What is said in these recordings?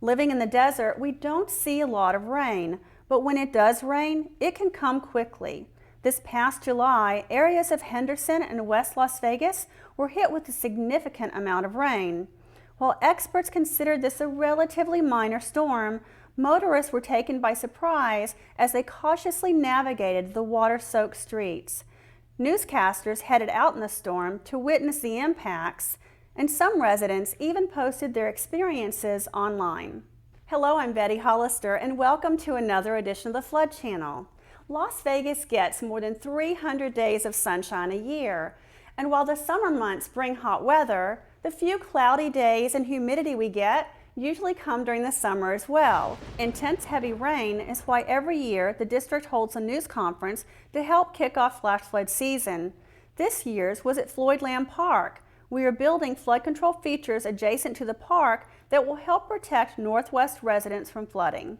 Living in the desert, we don't see a lot of rain, but when it does rain, it can come quickly. This past July, areas of Henderson and West Las Vegas were hit with a significant amount of rain. While experts considered this a relatively minor storm, motorists were taken by surprise as they cautiously navigated the water-soaked streets. Newscasters headed out in the storm to witness the impacts, and some residents even posted their experiences online. Hello, I'm Betty Hollister, and welcome to another edition of the Flood Channel. Las Vegas gets more than 300 days of sunshine a year, and while the summer months bring hot weather, the few cloudy days and humidity we get usually come during the summer as well. Intense heavy rain is why every year the district holds a news conference to help kick off flash flood season. This year's was at Floyd Lamb Park. We are building flood control features adjacent to the park that will help protect Northwest residents from flooding.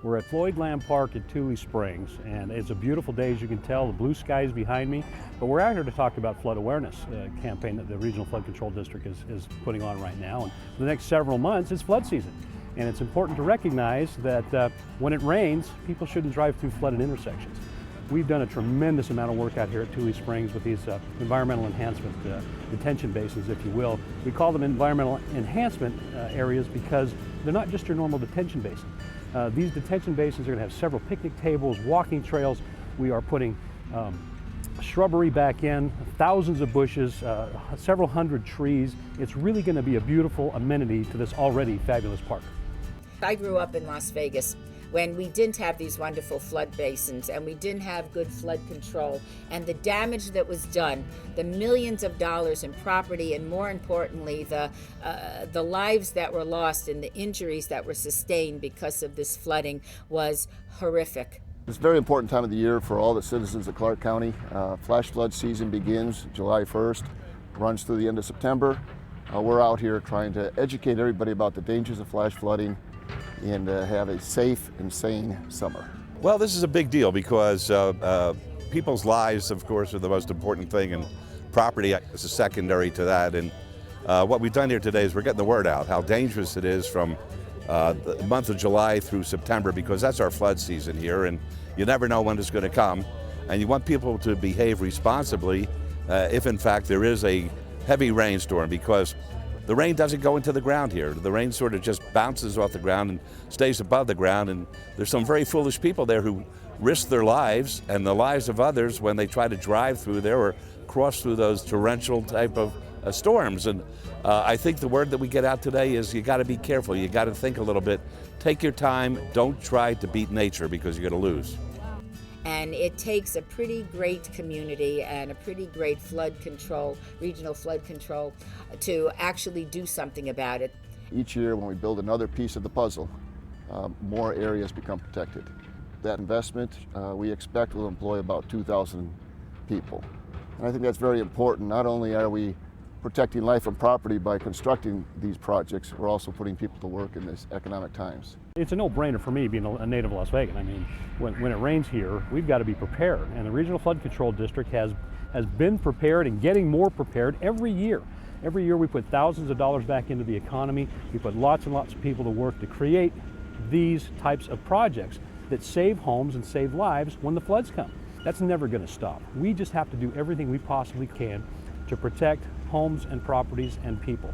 We're at Floyd Lamb Park at Tule Springs, and it's a beautiful day, as you can tell. The blue sky is behind me, but we're out here to talk about flood awareness campaign that the Regional Flood Control District is putting on right now. And for the next several months, it's flood season, and it's important to recognize that when it rains, people shouldn't drive through flooded intersections. We've done a tremendous amount of work out here at Tule Springs with these environmental enhancement detention basins, if you will. We call them environmental enhancement areas because they're not just your normal detention basin. These detention basins are going to have several picnic tables, walking trails. We are putting shrubbery back in, thousands of bushes, several hundred trees. It's really going to be a beautiful amenity to this already fabulous park. I grew up in Las Vegas when we didn't have these wonderful flood basins and we didn't have good flood control, and the damage that was done, the millions of dollars in property, and more importantly, the lives that were lost and the injuries that were sustained because of this flooding was horrific. It's a very important time of the year for all the citizens of Clark County. Flash flood season begins July 1st, runs through the end of September. We're out here trying to educate everybody about the dangers of flash flooding and have a safe and sane summer. Well, this is a big deal because people's lives, of course, are the most important thing, and property is a secondary to that. And what we've done here today is we're getting the word out how dangerous it is from the month of July through September, because that's our flood season here, and you never know when it's going to come. And you want people to behave responsibly if, in fact, there is a heavy rainstorm, because the rain doesn't go into the ground here. The rain sort of just bounces off the ground and stays above the ground, and there's some very foolish people there who risk their lives and the lives of others when they try to drive through there or cross through those torrential type of storms. And I think the word that we get out today is you got to be careful. You got to think a little bit. Take your time. Don't try to beat nature, because you're going to lose. And it takes a pretty great community and a pretty great flood control, regional flood control, to actually do something about it. Each year when we build another piece of the puzzle, more areas become protected. That investment we expect will employ about 2,000 people. And I think that's very important. Not only are we protecting life and property by constructing these projects, we're also putting people to work in these economic times. It's a no-brainer for me, being a native of Las Vegas. I mean, when it rains here, we've got to be prepared. And the Regional Flood Control District has been prepared and getting more prepared every year. Every year we put thousands of dollars back into the economy. We put lots and lots of people to work to create these types of projects that save homes and save lives when the floods come. That's never going to stop. We just have to do everything we possibly can to protect homes and properties and people.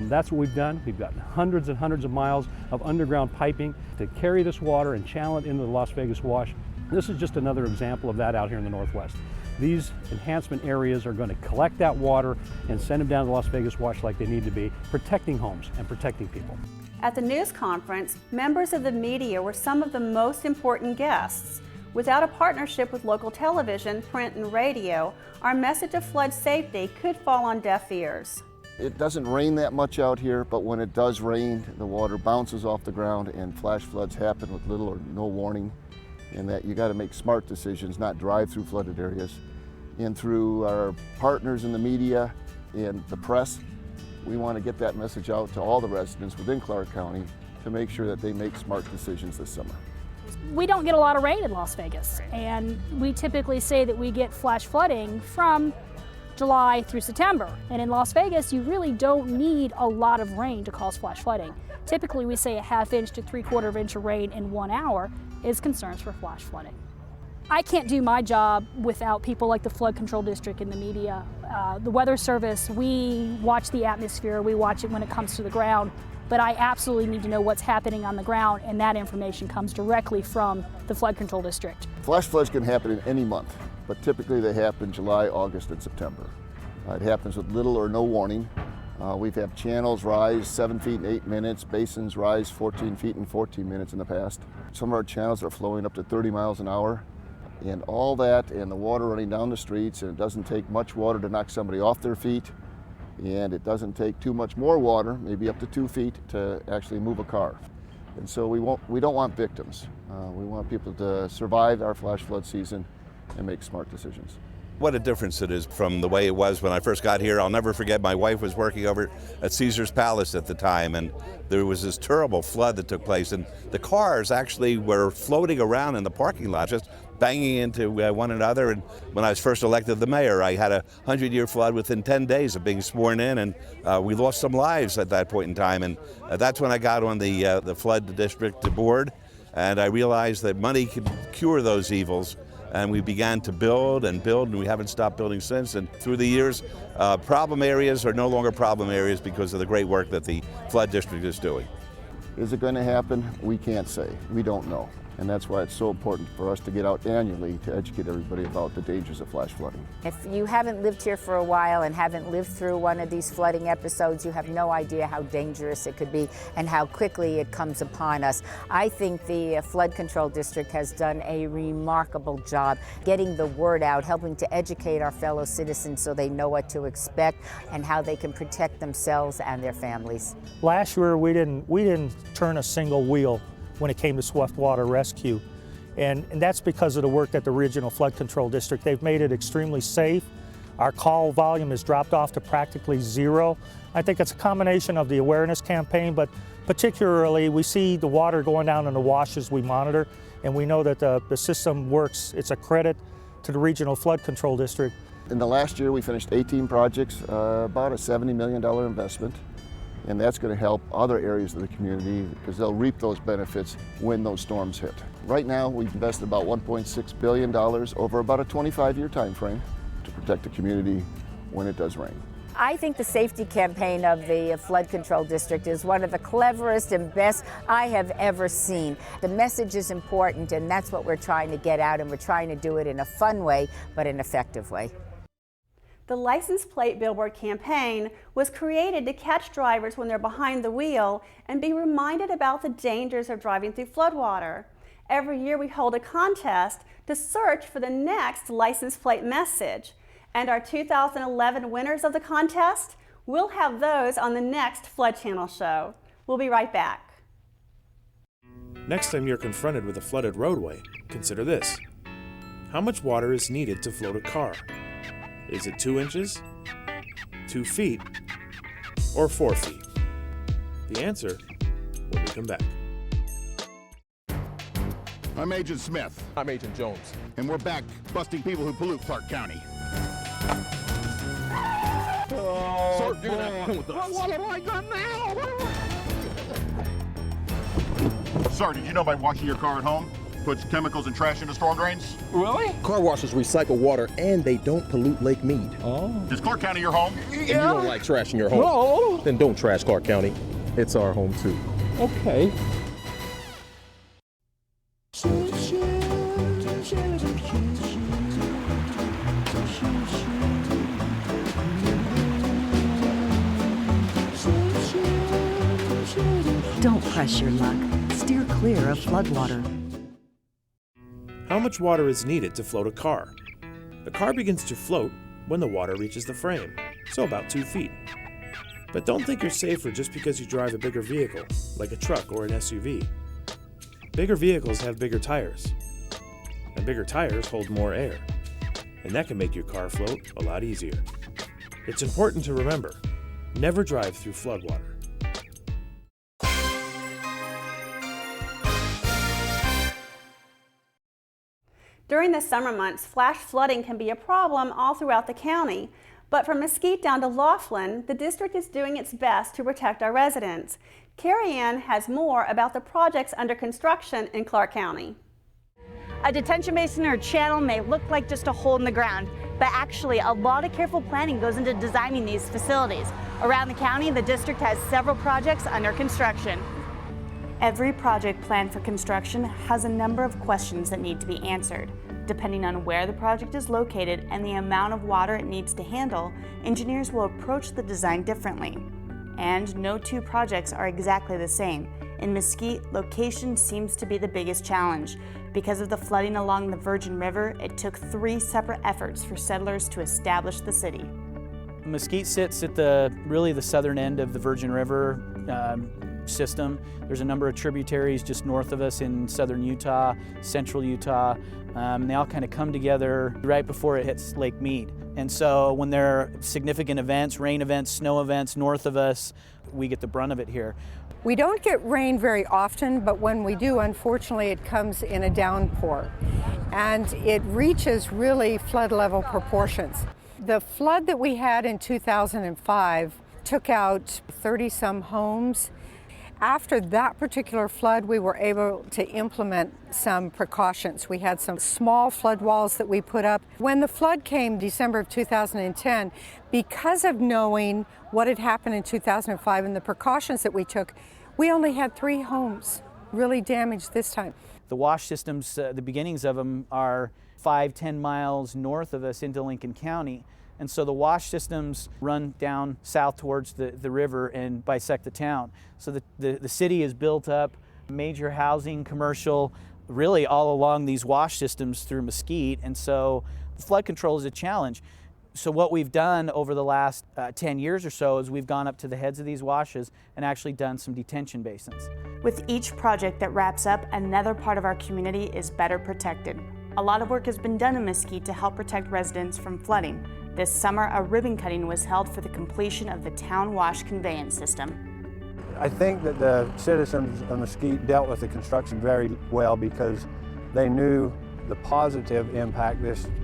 That's what we've done. We've got hundreds and hundreds of miles of underground piping to carry this water and channel it into the Las Vegas Wash. This is just another example of that out here in the Northwest. These enhancement areas are going to collect that water and send them down to the Las Vegas Wash like they need to be, protecting homes and protecting people. At the news conference, members of the media were some of the most important guests. Without a partnership with local television, print, and radio, our message of flood safety could fall on deaf ears. It doesn't rain that much out here, but when it does rain, the water bounces off the ground and flash floods happen with little or no warning, and that you got to make smart decisions, not drive through flooded areas. And through our partners in the media and the press, we want to get that message out to all the residents within Clark County to make sure that they make smart decisions this summer. We don't get a lot of rain in Las Vegas, and we typically say that we get flash flooding from July through September. And in Las Vegas, you really don't need a lot of rain to cause flash flooding. Typically, we say a ½ inch to 3/4 inch of rain in 1 hour is concerns for flash flooding. I can't do my job without people like the Flood Control District and the media. The Weather Service, we watch the atmosphere, we watch it when it comes to the ground, but I absolutely need to know what's happening on the ground, and that information comes directly from the Flood Control District. Flash floods can happen in any month, but typically they happen July, August, and September. It happens with little or no warning. We've had channels rise 7 feet in 8 minutes, basins rise 14 feet in 14 minutes in the past. Some of our channels are flowing up to 30 miles an hour. And all that, and the water running down the streets, and it doesn't take much water to knock somebody off their feet, and it doesn't take too much more water, maybe up to 2 feet, to actually move a car. And so we don't want victims. We want people to survive our flash flood season and make smart decisions. What a difference it is from the way it was when I first got here. I'll never forget, my wife was working over at Caesar's Palace at the time, and there was this terrible flood that took place, and the cars actually were floating around in the parking lot, just banging into one another. And when I was first elected the mayor, I had a 100-year flood within 10 days of being sworn in, and we lost some lives at that point in time. And that's when I got on the flood district board, and I realized that money could cure those evils. And we began to build, and we haven't stopped building since. And through the years, problem areas are no longer problem areas because of the great work that the flood district is doing. Is it going to happen? We can't say. We don't know. And that's why it's so important for us to get out annually to educate everybody about the dangers of flash flooding. If you haven't lived here for a while and haven't lived through one of these flooding episodes, you have no idea how dangerous it could be and how quickly it comes upon us. I think the Flood Control District has done a remarkable job getting the word out, helping to educate our fellow citizens so they know what to expect and how they can protect themselves and their families. Last year we didn't turn a single wheel when it came to swiftwater rescue. And that's because of the work that the Regional Flood Control District, they've made it extremely safe. Our call volume has dropped off to practically zero. I think it's a combination of the awareness campaign, but particularly we see the water going down in the washes we monitor, and we know that the system works. It's a credit to the Regional Flood Control District. In the last year, we finished 18 projects, about a $70 million investment. And that's going to help other areas of the community because they'll reap those benefits when those storms hit. Right now, we've invested about $1.6 billion over about a 25-year time frame to protect the community when it does rain. I think the safety campaign of the Flood Control District is one of the cleverest and best I have ever seen. The message is important, and that's what we're trying to get out, and we're trying to do it in a fun way, but an effective way. The license plate billboard campaign was created to catch drivers when they're behind the wheel and be reminded about the dangers of driving through floodwater. Every year we hold a contest to search for the next license plate message. And our 2011 winners of the contest, we'll have those on the next Flood Channel show. We'll be right back. Next time you're confronted with a flooded roadway, consider this. How much water is needed to float a car? Is it 2 inches, 2 feet, or 4 feet? The answer when we come back. I'm Agent Smith. I'm Agent Jones. And we're back busting people who pollute Clark County. Oh, Sir, you're gonna have to come with us. What have I done now? Sir, did you know by washing your car at home puts chemicals and trash into storm drains? Really? Car washes recycle water and they don't pollute Lake Mead. Oh. Is Clark County your home? And you don't like trash in your home? No. Then don't trash Clark County. It's our home too. Okay. Don't press your luck. Steer clear of floodwater. How much water is needed to float a car? A car begins to float when the water reaches the frame, so about 2 feet. But don't think you're safer just because you drive a bigger vehicle, like a truck or an SUV. Bigger vehicles have bigger tires, and bigger tires hold more air, and that can make your car float a lot easier. It's important to remember, never drive through floodwater. During the summer months, flash flooding can be a problem all throughout the county. But from Mesquite down to Laughlin, the district is doing its best to protect our residents. Carrie Ann has more about the projects under construction in Clark County. A detention basin or channel may look like just a hole in the ground, but actually a lot of careful planning goes into designing these facilities. Around the county, the district has several projects under construction. Every project planned for construction has a number of questions that need to be answered. Depending on where the project is located and the amount of water it needs to handle, engineers will approach the design differently. And no two projects are exactly the same. In Mesquite, location seems to be the biggest challenge. Because of the flooding along the Virgin River, it took 3 separate efforts for settlers to establish the city. Mesquite sits at the southern end of the Virgin River system. There's a number of tributaries just north of us in southern Utah, central Utah. They all kind of come together right before it hits Lake Mead. And so when there are significant events, rain events, snow events north of us, we get the brunt of it here. We don't get rain very often, but when we do, unfortunately, it comes in a downpour. And it reaches really flood level proportions. The flood that we had in 2005 took out 30-some homes. After that particular flood, we were able to implement some precautions. We had some small flood walls that we put up. When the flood came December of 2010, because of knowing what had happened in 2005 and the precautions that we took, we only had 3 homes really damaged this time. The wash systems, the beginnings of them are 5-10 miles north of us into Lincoln County. And so the wash systems run down south towards the river and bisect the town. So the city is built up, major housing, commercial, really all along these wash systems through Mesquite. And so flood control is a challenge. So what we've done over the last 10 years or so is we've gone up to the heads of these washes and actually done some detention basins. With each project that wraps up, another part of our community is better protected. A lot of work has been done in Mesquite to help protect residents from flooding. This summer, a ribbon cutting was held for the completion of the town wash conveyance system. I think that the citizens of Mesquite dealt with the construction very well because they knew the positive impact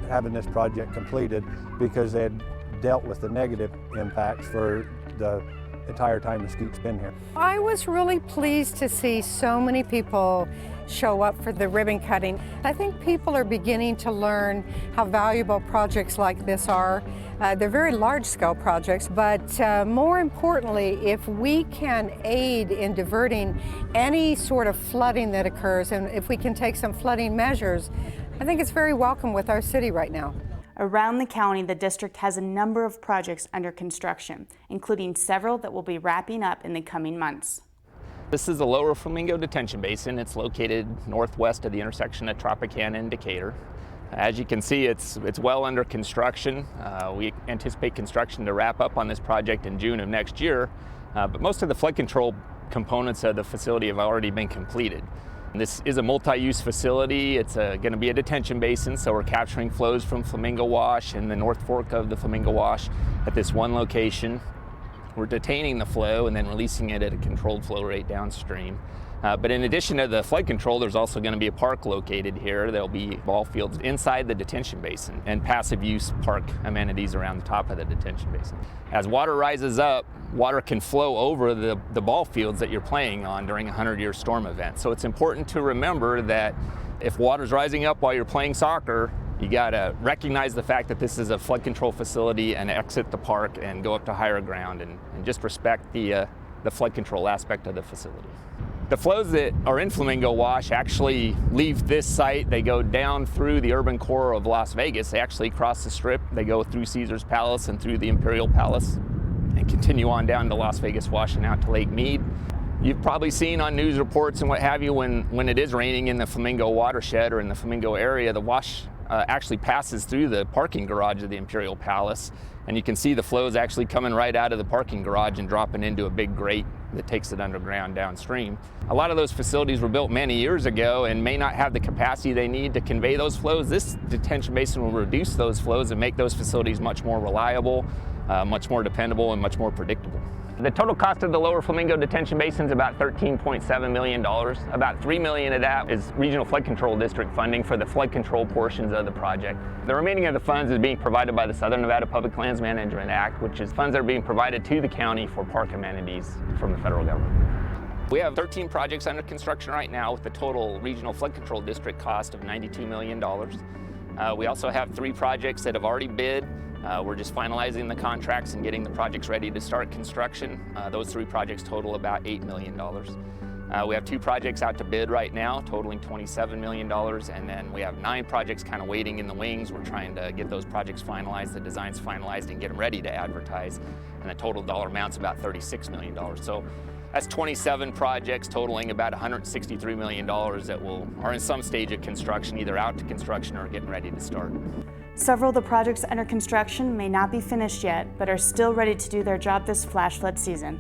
having this project completed, because they had dealt with the negative impacts for the entire time Mesquite's been here. I was really pleased to see so many people show up for the ribbon cutting. I think people are beginning to learn how valuable projects like this are. They're very large-scale projects, but more importantly, if we can aid in diverting any sort of flooding that occurs, and if we can take some flooding measures, I think it's very welcome with our city right now. Around the county, the district has a number of projects under construction, including several that will be wrapping up in the coming months. This is the Lower Flamingo Detention Basin. It's located northwest of the intersection of Tropicana and Decatur. As you can see, it's well under construction. We anticipate construction to wrap up on this project in June of next year, but most of the flood control components of the facility have already been completed. This is a multi-use facility. It's going to be a detention basin, so we're capturing flows from Flamingo Wash and the North Fork of the Flamingo Wash at this one location. We're detaining the flow and then releasing it at a controlled flow rate downstream. But in addition to the flood control, there's also going to be a park located here. There'll be ball fields inside the detention basin and passive use park amenities around the top of the detention basin. As water rises up, water can flow over the ball fields that you're playing on during a 100-year storm event. So it's important to remember that if water's rising up while you're playing soccer, you gotta recognize the fact that this is a flood control facility and exit the park and go up to higher ground and just respect the flood control aspect of the facility. The flows that are in Flamingo Wash actually leave this site. They go down through the urban core of Las Vegas. They actually cross the Strip. They go through Caesar's Palace and through the Imperial Palace and continue on down to Las Vegas Wash and out to Lake Mead. You've probably seen on news reports and what have you when it is raining in the Flamingo watershed or in the Flamingo area, the wash actually passes through the parking garage of the Imperial Palace, and you can see the flows actually coming right out of the parking garage and dropping into a big grate that takes it underground downstream. A lot of those facilities were built many years ago and may not have the capacity they need to convey those flows. This detention basin will reduce those flows and make those facilities much more reliable, much more dependable, and much more predictable. The total cost of the Lower Flamingo Detention Basin is about $13.7 million. About $3 million of that is Regional Flood Control District funding for the flood control portions of the project. The remaining of the funds is being provided by the Southern Nevada Public Lands Management Act, which is funds that are being provided to the county for park amenities from the federal government. We have 13 projects under construction right now with the total Regional Flood Control District cost of $92 million. We also have 3 projects that have already bid. We're just finalizing the contracts and getting the projects ready to start construction. Those 3 projects total about $8 million. We have 2 projects out to bid right now, totaling $27 million, and then we have 9 projects kind of waiting in the wings. We're trying to get those projects finalized, the designs finalized, and get them ready to advertise. And the total dollar amount's about $36 million. So that's 27 projects totaling about $163 million that are in some stage of construction, either out to construction or getting ready to start. Several of the projects under construction may not be finished yet, but are still ready to do their job this flash flood season.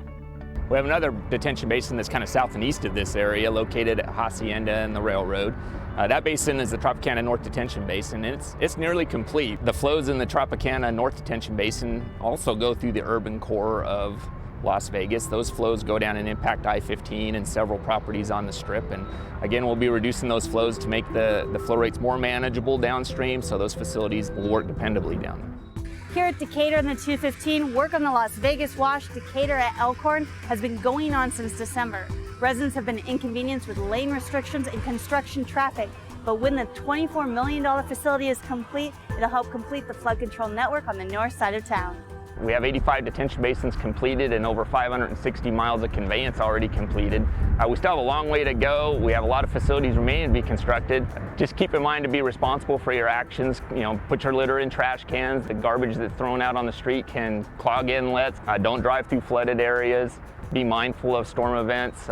We have another detention basin that's kind of south and east of this area, located at Hacienda and the railroad. That basin is the Tropicana North Detention Basin, and it's nearly complete. The flows in the Tropicana North Detention Basin also go through the urban core of Las Vegas. Those flows go down and impact I-15 and several properties on the Strip. And again, we'll be reducing those flows to make the flow rates more manageable downstream, so those facilities will work dependably down there. Here at Decatur and the 215, work on the Las Vegas Wash Decatur at Elkhorn has been going on since December. Residents have been inconvenienced with lane restrictions and construction traffic, but when the $24 million facility is complete, it'll help complete the flood control network on the north side of town. We have 85 detention basins completed and over 560 miles of conveyance already completed. We still have a long way to go. We have a lot of facilities remaining to be constructed. Just keep in mind to be responsible for your actions. Put your litter in trash cans. The garbage that's thrown out on the street can clog inlets. Don't drive through flooded areas. Be mindful of storm events.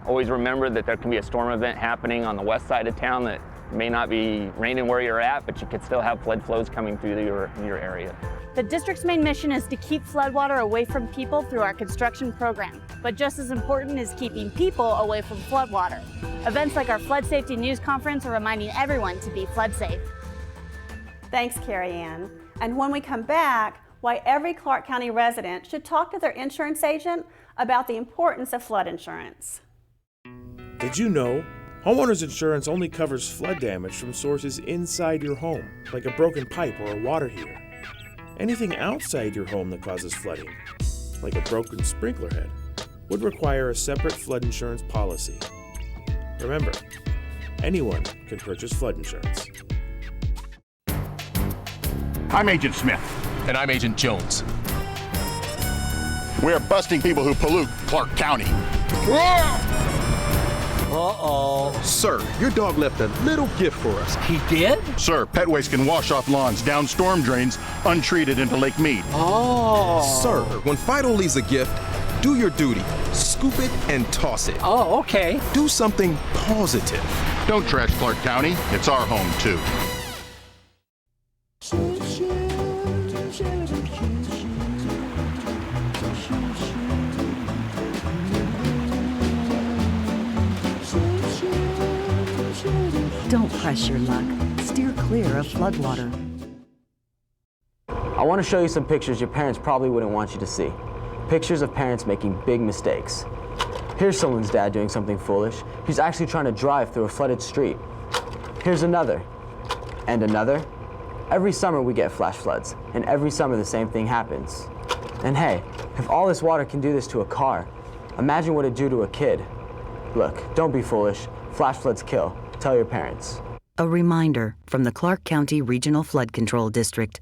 Always remember that there can be a storm event happening on the west side of town that may not be raining where you're at, but you could still have flood flows coming through your area. The district's main mission is to keep floodwater away from people through our construction program. But just as important is keeping people away from floodwater. Events like our Flood Safety News Conference are reminding everyone to be flood safe. Thanks, Carrie Ann. And when we come back, why every Clark County resident should talk to their insurance agent about the importance of flood insurance. Did you know? Homeowners insurance only covers flood damage from sources inside your home, like a broken pipe or a water heater. Anything outside your home that causes flooding, like a broken sprinkler head, would require a separate flood insurance policy. Remember, anyone can purchase flood insurance. I'm Agent Smith. And I'm Agent Jones. We're busting people who pollute Clark County. Uh-oh. Sir, your dog left a little gift for us. He did? Sir, pet waste can wash off lawns down storm drains untreated into Lake Mead. Oh. Sir, when Fido leaves a gift, do your duty. Scoop it and toss it. Oh, okay. Do something positive. Don't trash Clark County. It's our home, too. Don't press your luck. Steer clear of floodwater. I want to show you some pictures your parents probably wouldn't want you to see. Pictures of parents making big mistakes. Here's someone's dad doing something foolish. He's actually trying to drive through a flooded street. Here's another. And another. Every summer we get flash floods, and every summer the same thing happens. And hey, if all this water can do this to a car, imagine what it'd do to a kid. Look, don't be foolish. Flash floods kill. Tell your parents. A reminder from the Clark County Regional Flood Control District.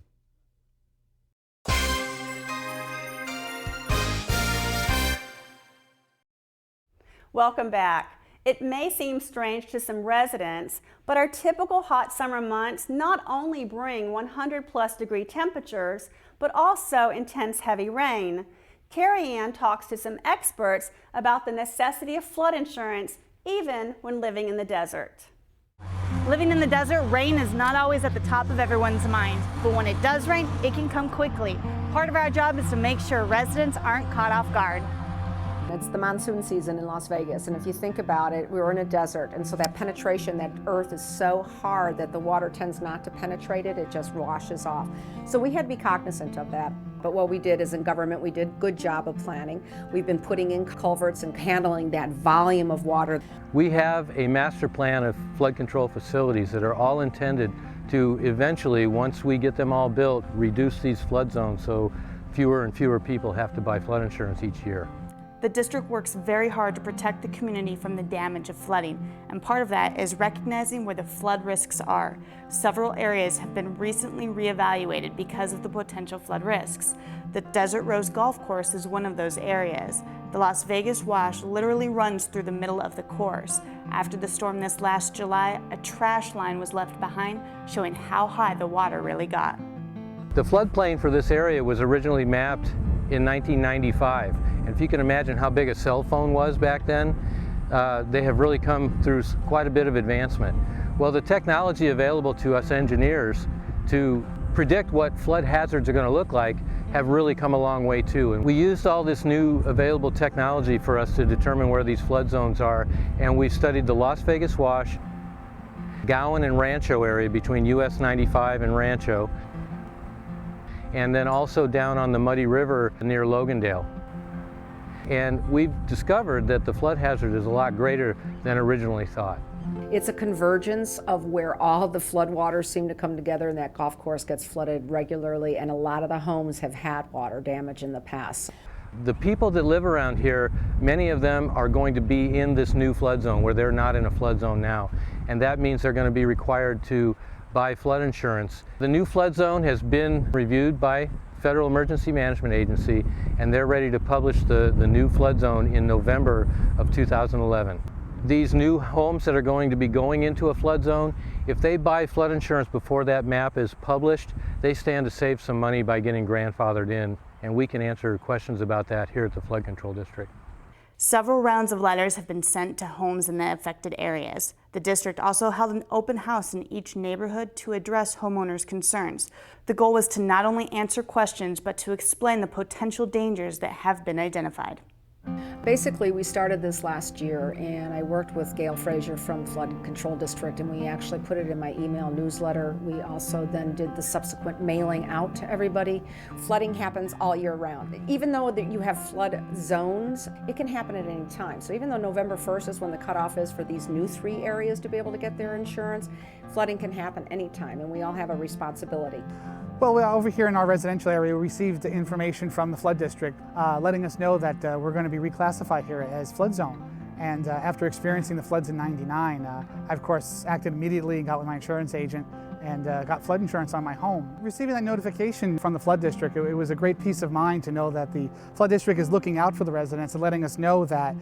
Welcome back. It may seem strange to some residents, but our typical hot summer months not only bring 100+ degree temperatures, but also intense heavy rain. Carrie Ann talks to some experts about the necessity of flood insurance even when living in the desert. Living in the desert, rain is not always at the top of everyone's mind, but when it does rain, it can come quickly. Part of our job is to make sure residents aren't caught off guard. It's the monsoon season in Las Vegas, and if you think about it, we were in a desert, and so that penetration, that earth is so hard that the water tends not to penetrate it, it just washes off. So we had to be cognizant of that. But what we did is in government, we did a good job of planning. We've been putting in culverts and handling that volume of water. We have a master plan of flood control facilities that are all intended to eventually, once we get them all built, reduce these flood zones so fewer and fewer people have to buy flood insurance each year. The district works very hard to protect the community from the damage of flooding, and part of that is recognizing where the flood risks are. Several areas have been recently reevaluated because of the potential flood risks. The Desert Rose Golf Course is one of those areas. The Las Vegas Wash literally runs through the middle of the course. After the storm this last July, a trash line was left behind, showing how high the water really got. The floodplain for this area was originally mapped in 1995. And if you can imagine how big a cell phone was back then, they have really come through quite a bit of advancement. Well, the technology available to us engineers to predict what flood hazards are going to look like have really come a long way too. And we used all this new available technology for us to determine where these flood zones are, and we studied the Las Vegas Wash, Gowan and Rancho area between US 95 and Rancho, and then also down on the Muddy River near Logandale. And we've discovered that the flood hazard is a lot greater than originally thought. It's a convergence of where all the floodwaters seem to come together, and that golf course gets flooded regularly, and a lot of the homes have had water damage in the past. The people that live around here, many of them are going to be in this new flood zone where they're not in a flood zone now. And that means they're going to be required to buy flood insurance. The new flood zone has been reviewed by Federal Emergency Management Agency, and they're ready to publish the new flood zone in November of 2011. These new homes that are going to be going into a flood zone, if they buy flood insurance before that map is published, they stand to save some money by getting grandfathered in, and we can answer questions about that here at the Flood Control District. Several rounds of letters have been sent to homes in the affected areas. The district also held an open house in each neighborhood to address homeowners' concerns. The goal was to not only answer questions, but to explain the potential dangers that have been identified. Basically, we started this last year, and I worked with Gail Frazier from Flood Control District, and we actually put it in my email newsletter. We also then did the subsequent mailing out to everybody. Flooding happens all year round. Even though that you have flood zones, it can happen at any time. So even though November 1st is when the cutoff is for these new 3 areas to be able to get their insurance, flooding can happen anytime, and we all have a responsibility. Well, over here in our residential area, we received information from the flood district letting us know that we're going to be reclassified here as flood zone. And after experiencing the floods in '99, I of course acted immediately and got with my insurance agent and got flood insurance on my home. Receiving that notification from the flood district, it was a great peace of mind to know that the flood district is looking out for the residents and letting us know that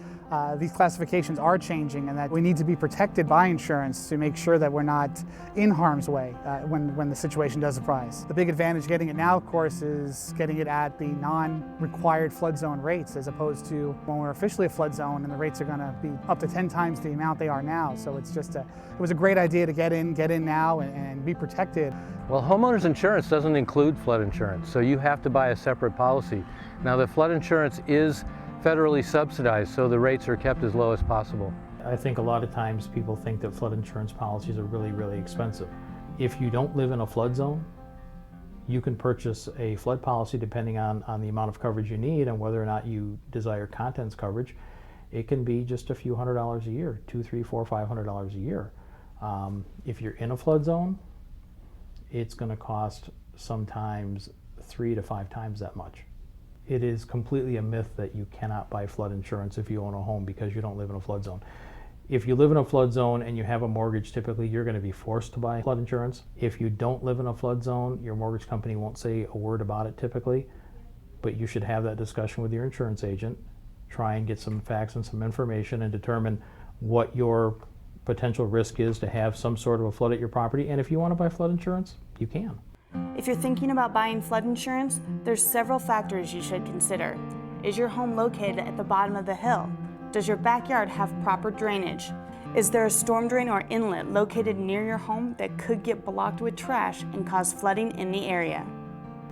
these classifications are changing and that we need to be protected by insurance to make sure that we're not in harm's way when the situation does arise. The big advantage getting it now, of course, is getting it at the non-required flood zone rates as opposed to when we're officially a flood zone and the rates are going to be up to 10 times the amount they are now. So it's just it was a great idea to get in now and be protected. Well, homeowners insurance doesn't include flood insurance, so you have to buy a separate policy. Now, the flood insurance is federally subsidized, so the rates are kept as low as possible. I think a lot of times people think that flood insurance policies are really, really expensive. If you don't live in a flood zone, you can purchase a flood policy depending on the amount of coverage you need and whether or not you desire contents coverage. It can be just a few $100s a year, $200, $300, $400, $500 a year. If you're in a flood zone, it's going to cost sometimes 3 to 5 times that much. It is completely a myth that you cannot buy flood insurance if you own a home because you don't live in a flood zone. If you live in a flood zone and you have a mortgage, typically you're going to be forced to buy flood insurance. If you don't live in a flood zone, your mortgage company won't say a word about it typically, but you should have that discussion with your insurance agent, try and get some facts and some information and determine what your potential risk is to have some sort of a flood at your property. And if you want to buy flood insurance, you can. If you're thinking about buying flood insurance, there's several factors you should consider. Is your home located at the bottom of the hill? Does your backyard have proper drainage? Is there a storm drain or inlet located near your home that could get blocked with trash and cause flooding in the area?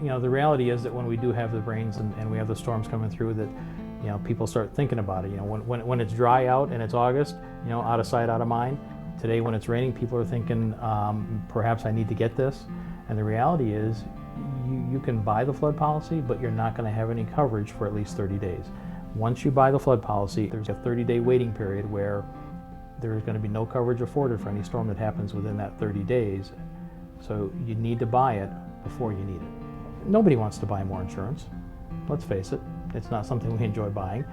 You know, the reality is that when we do have the rains and we have the storms coming through, that You know, people start thinking about it. You know, when it's dry out and it's August, you know, out of sight, out of mind. Today when it's raining, people are thinking, perhaps I need to get this. And the reality is, you can buy the flood policy, but you're not going to have any coverage for at least 30 days. Once you buy the flood policy, there's a 30-day waiting period where there is going to be no coverage afforded for any storm that happens within that 30 days. So you need to buy it before you need it. Nobody wants to buy more insurance. Let's face it, it's not something we enjoy buying.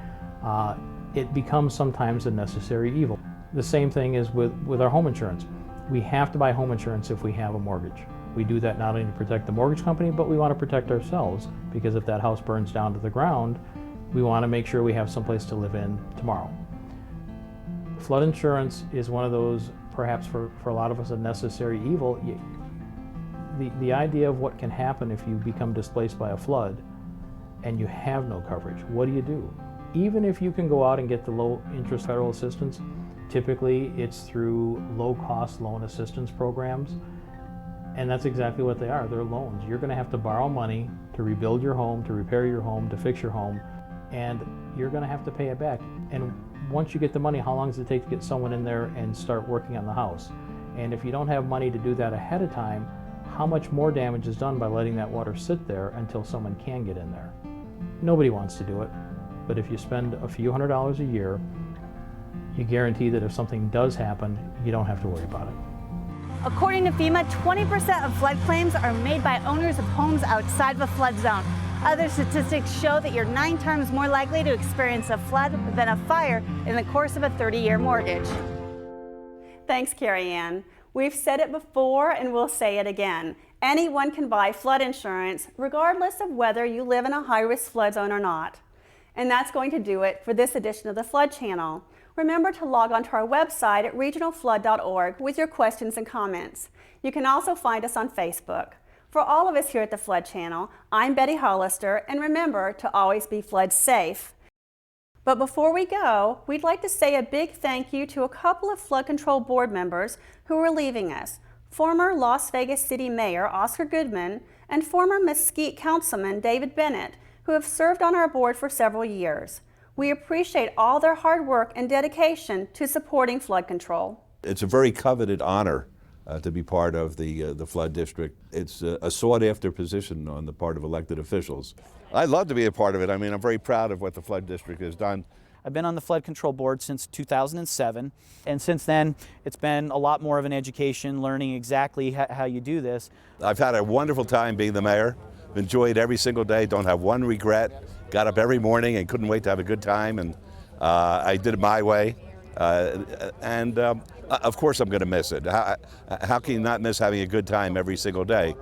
It becomes sometimes a necessary evil. The same thing is with our home insurance. We have to buy home insurance if we have a mortgage. We do that not only to protect the mortgage company, but we want to protect ourselves, because if that house burns down to the ground, we want to make sure we have someplace to live in tomorrow. Flood insurance is one of those, perhaps for a lot of us, a necessary evil. The idea of what can happen if you become displaced by a flood and you have no coverage, what do you do? Even if you can go out and get the low interest federal assistance, typically it's through low-cost loan assistance programs. And that's exactly what they are. They're loans. You're going to have to borrow money to rebuild your home, to repair your home, to fix your home, and you're going to have to pay it back. And once you get the money, how long does it take to get someone in there and start working on the house? And if you don't have money to do that ahead of time, how much more damage is done by letting that water sit there until someone can get in there? Nobody wants to do it, but if you spend a few $100s a year, you guarantee that if something does happen, you don't have to worry about it. According to FEMA, 20% of flood claims are made by owners of homes outside of a flood zone. Other statistics show that you're 9 times more likely to experience a flood than a fire in the course of a 30-year mortgage. Thanks, Carrie Ann. We've said it before and we'll say it again. Anyone can buy flood insurance regardless of whether you live in a high-risk flood zone or not. And that's going to do it for this edition of the Flood Channel. Remember to log on to our website at regionalflood.org with your questions and comments. You can also find us on Facebook. For all of us here at the Flood Channel, I'm Betty Hollister, and remember to always be flood safe. But before we go, we'd like to say a big thank you to a couple of flood control board members who are leaving us. Former Las Vegas City Mayor Oscar Goodman and former Mesquite Councilman David Bennett, who have served on our board for several years. We appreciate all their hard work and dedication to supporting flood control. It's a very coveted honor to be part of the flood district. It's a sought-after position on the part of elected officials. I'd love to be a part of it. I mean, I'm very proud of what the flood district has done. I've been on the flood control board since 2007, and since then it's been a lot more of an education, learning exactly how you do this. I've had a wonderful time being the mayor. Enjoyed every single day, don't have one regret. Got up every morning and couldn't wait to have a good time, and I did it my way. Of course I'm going to miss it. How can you not miss having a good time every single day?